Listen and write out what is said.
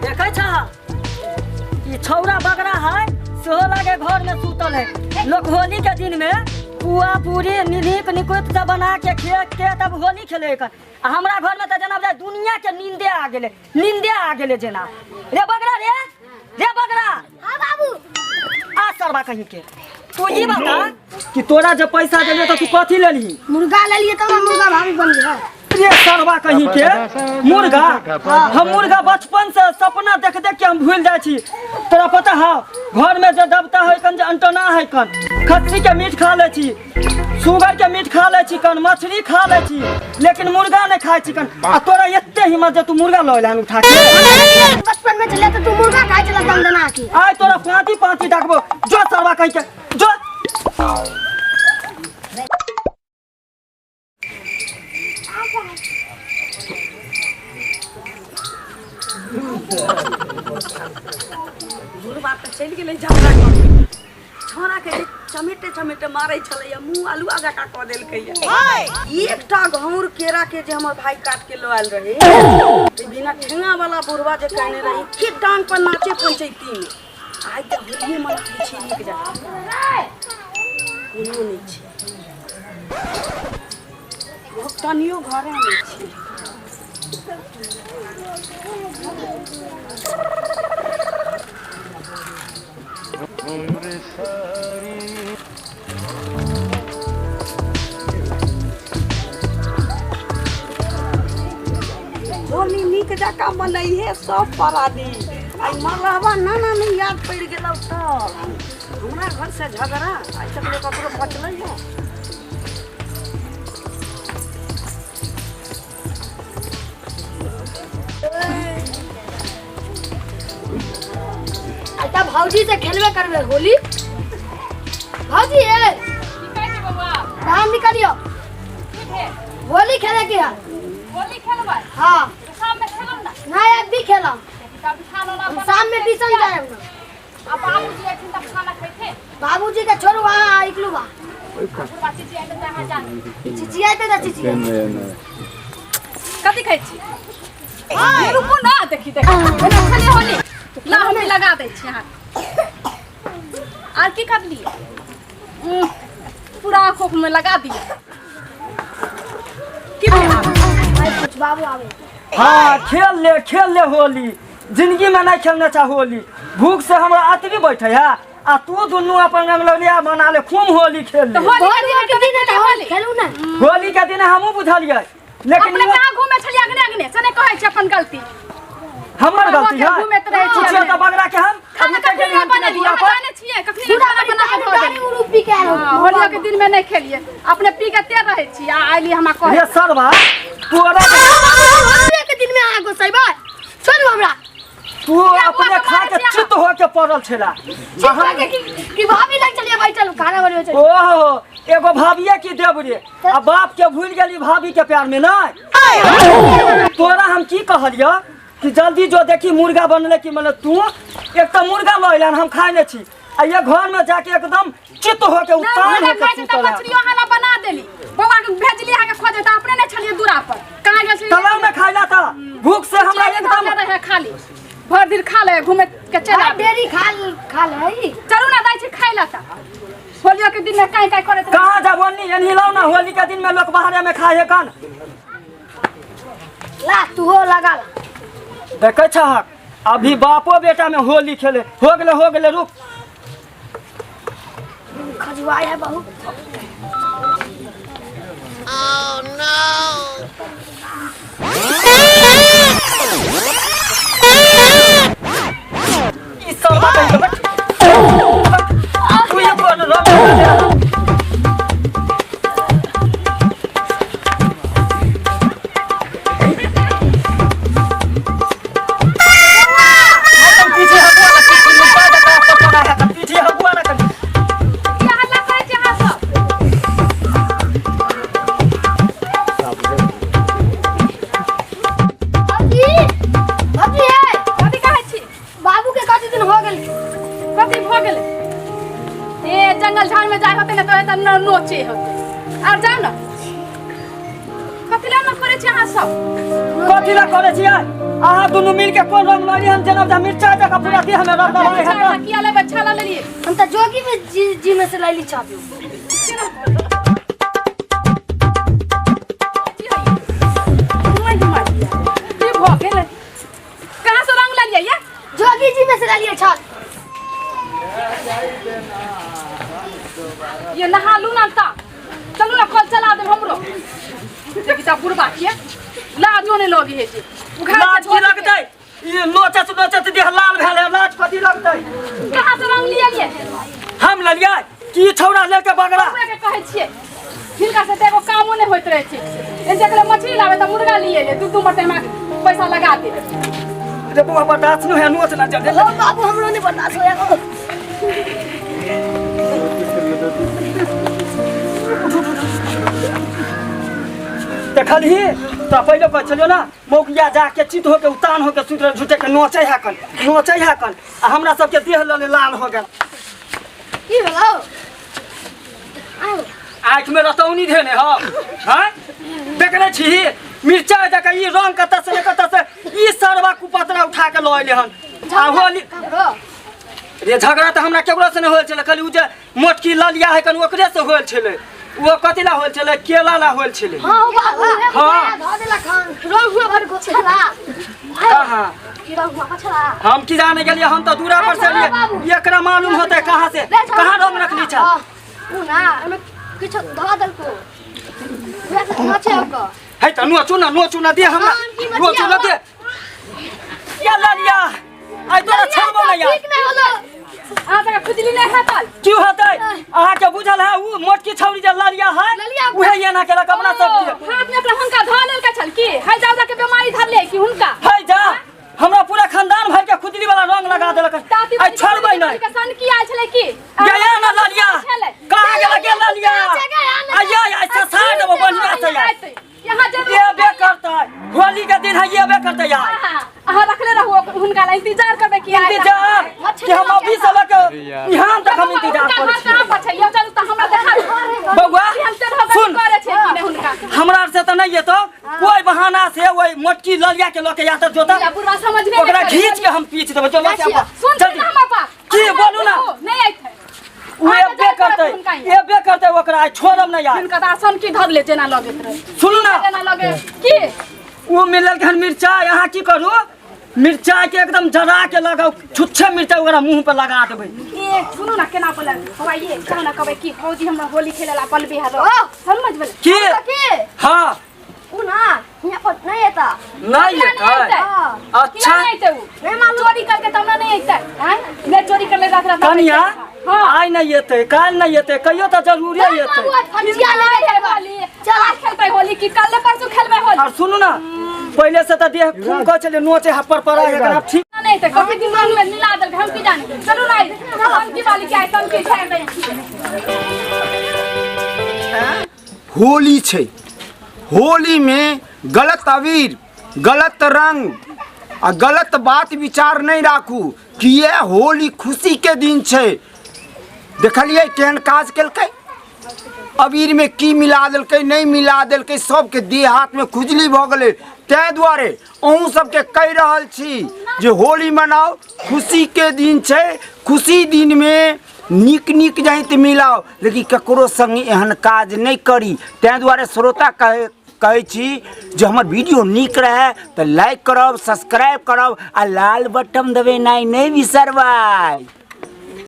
देखे छ ई छौरा बगरा है सेहो लागे घर में सुतल है। लोग होली के दिन में पुआ पूरी निधिक निकुत सब बना के के तब होली खेले कर। हमरा घर में तो जनाब दुनिया के नींदे आ गेले जना। रे बगरा रे बगरा। हां बाबू आ सरवा कहीं के तू ये बता कि तोरा जब पैसा देले तो तू कथी लेली? मुर्गा ले लिए तो मुर्गा भाभी बन गया। रे सरवा कहीं के मुर्गा। हम मुर्गा बचपन से सपना देख के हम भूल जाए छी। तोरा पता है घर में जो दबता है कन जो अंटना है कन खस्सी के मीट खा ले छी, सुगर के मीट खा ले छी कन, मछली खा ले छी, लेकिन मुर्गा नहीं खाए छी कन। आ तोरा एते हिम्मत जे तू मुर्गा लइलान उठा के। बचपन में चले तो तू मुर्गा खाए चला दंदना की। आय तोरा पाती डाकबो जो सरवा कहीं के जो। बात चल गेलै झगड़ा कर छोरा के चमेटे मारै छलै मुंह आलू आगा का क देलकै एकटा घौर केरा के जे हमर भाई काट के ल आयल रहे ते बिना ठेंगा वाला बुढ़वा जे कहने रही के टांग पर नाचे पंचायती में आज त होलिए मना छी नीक जा कोनो नहीं छी भक्तनियो घरे में छी। होली नीक जका मनई है सब परादी आई मरहबा नाना नहीं याद पड़ गेलौ त हमरा घर से झगड़ा आज तक ककरो बचलै है। अच्छा भौजी से खेलवे करवे होली। भौजी है बाहर निकलियो होली खेले के है। होली खेलबै हां शाम में खेलब ना। नहीं अब भी खेलम तब खाना ना शाम में ट्यूशन जाए ना। अब बाबूजी एथिन तब खाना खैथे। बाबूजी के छोड़ वहां इकलू बा बाची जी आते तहाँ जा चिचिया ते चिचिया कथी खाइ छी ये रुको ना देखी एना खाली होली ला हम लगा दै छी हां आर की कर लिए पूरा आंखों में लगा दिए की कुछ बाबू आवे। हाँ खेल ले होली जिंदगी में नहीं खेलना चाह होली। भूख से हमरा आतरी बैठे है आ तू दुनू अपन रंगलिया बना ले खूब होली खेल ले। होली के दिन त होली खेलू ना। होली के दिन हमहू बुझलिए लेकिन अपने कहां घूमे छलिए अगने सने कहै छी अपन गलती हमर गलती है। घूमे त रहै छी पूछिए त बगरा के हम खाना कखनी नहीं बनेलिए हम जाने छिए कखनी खाना बना के खा देली रूपी के होली के दिन में नहीं खेलिए अपने पी के ते रहै छी आ आइली हमरा कह ये सरवा तोरा होली के दिन में आ गो सैबा छोड़ हमरा तू अपने खा के चित हो के पड़ल छला कि भाभी लग चलिए बैठल खाना बनवे चल। ओहो एगो भाभिया की देब रे आ बाप के भूल गेली भाभी के प्यार में नहीं। तोरा हम की कहलियो कि जल्दी जो देखी मुर्गा बनले कि मतलब तू एक तो मुर्गा लइलान हम खाइ नै छी आ ये घर में जाके एकदम चित हो के उतार हो के सुतल मछलियों हाला बना देली बौआ के भेजली आके खोजे त अपने नहीं छलिए दूरा पर कहां गेल छी तलाव में खाइला था भूख से हमरा एकदम रहे खाली भर दिन खा ले घूमे के चला डेरी खा ले चलू ना दाई छी खाइला त होली के दिन में काई करे कहां जबनी एनी लाओ ना होली के दिन में लोग बाहर में खाए कन ला तू हो लगा ला देखे छहक अभी बापो बेटा में होली खेले हो गेले रुक खजुआई है बहुत। Oh no! ई सब बताई बट तू ये बोल रो जंगल झाड़ में जाए होते ना तो नोचे होते और जाओ ना कथला न करे छी अहाँ सब? कथी ला करे छियै अहाँ दुनू मिल के कोन रंग लानी हम जना मिर्चा जका पूरा देह में रंग लगाए है अच्छा किया ले बच्चा ला लेलिए। हम तो जोगी में जी में से लाइली छापी ये भो गेल। कहां से रंग ला लिया ये? जोगी जी में से लाइली छाप। ये नहा लू ना ता चलू ना कल चला दे हमरो। देखि ता बुढ़बा के लाजो ने लगी है जी लाज की लगतै ये नोचत देह लाल भेल है लाज कथी लगतै कहां से रंग लिया ये? हम ललिया की छौड़ा लेके बगड़ा हमरा के कहै छियै हिनका से एगो कामो नहीं होइत रहे छै। इन जकले मछली लावे त मुर्गा लिए ले दू मटे में पैसा लगा दे। रे बुआ बर्दाश्त न है नोच ना जल्दी ओ बाबू हमरो नहीं बर्दाश्त होया। देखलही तो पहले कह चलियो ना मौकिया जाके चित होके उतान होके सुत रहे झूठे के नोचे है कन आ हमरा सबके देह लले लाल हो गेल की भेलौ? आओ आँख में रतौनी धेने हो हैं देखले छी मिर्चा जका ई रंग कत से ई सरवा कुपतरा उठा के लइले हन आ होली रे झगड़ा त हमरा केकरो से न होल छले खाली उ जे मोटकी ललिया है कन ओकरे से होल छले वो कथी ला होल छले केला ला होल छले हां बाबू हाँ। धो देला खान रोग हुआ भर को छला कहां की रोग हुआ छला हम की जाने गेलिए हम तो दूरा पर से लिए एकरा मालूम होते कहां से कहां रंग रखली छ उ ना हमें कुछ धो देल को वैसे नाचे को है त नोचू ना दे हमरा नोचू ना दे या ललिया आई तोरा छोड़बो ना यार ठीक नहीं होलो आ तक खुजली नहीं हतल क्यों होतै अहाँ के बुझल है उ मोटकी छौरी जे ललिया है उहे ये ना केला कपड़ा सब के हाथ में अपना हुनका धो लेल के छल की है जाऊ के बीमारी धर ले की हुनका है जा हमरा पूरा खानदान भर के खुजली वाला रंग लगा देलक आई छोड़बै नहीं के सन की आल छले की गया ना ललिया कहां गेल के ललिया आया ऐसा साइड में बढ़िया से यार यहां जब ये बे करता होली के दिन है ये बे करता यार अहाँ रखले रहू हुनका ला इंतजार करबे की इंतजार कि हम अभी से लगे यहां तक हम इंतजार करै छी कहां पर छै यो चलू त हमरा देखा बउआ सुन करे छै कि नहीं हुनका हमरा से त नहीं येतो कोई बहाना से ओई मोटकी ललिया के लोके या त जोता या बुढ़वा समझ में ओकरा खींच के हम पीछ देबै चलो सुन जल्दी हमर पास की बोलू ना नहीं आइथे उ एबे करते ओकरा छोड़ब ना यार हुनका आसन की धर ले जेना लगैत रहे सुनू ना जेना लगे की उ मिलल खन मिर्चाई अहाँ की करू मिर्चाई के एकदम जरा के लगाओ छुच्छे मिर्चाई ओकरा मुंह पे लगा देबै ए सुनू ना केना बोले हवा ये चलो ना कहबे की फौजी हमरा होली खेलेला पल बिहार समझ बोले की हां उ ना यहाँ पर नहीं आता नहीं येतै अच्छा नहीं मालूम चोरी करके त हमरा नहीं आइतै हैं ने चोरी कर ले रात रात कनिया आई नहीं येतै काल नहीं येतै कहियो त जरूर येतै फंजिया ले होली चला खेलबै होली की कल परसों खेलबै होली और सुनू ना पहले से त देह खून कह चले नोचे हपर पड़ा एकरा ठीक नहीं त कभी दिमाग में मिला दल हम की जाने चलो ना हम की वाली के आइटम की छै होली छै होली में गलत अबीर गलत रंग आ गलत बात विचार नहीं राखू कि ये होली खुशी के दिन छै देखलिए केहन काज केलकै अबीर में की मिला देलकै नहीं मिला देलकै सबके देह हाथ में खुजली भ गेलै तै दुआरे अहूँ सबके कहि रहल छी जे होली मनाओ खुशी के दिन छै खुशी दिन में नीक नीक जाहित मिलाओ लेकिन ककरो संग एहन काज नहीं करी तै दुआरे श्रोता कहै छी जे हमर वीडियो नीक रहे तो लाइक करब सब्सक्राइब करब आ लाल बटन दबेनाइ नहीं बिसरबै।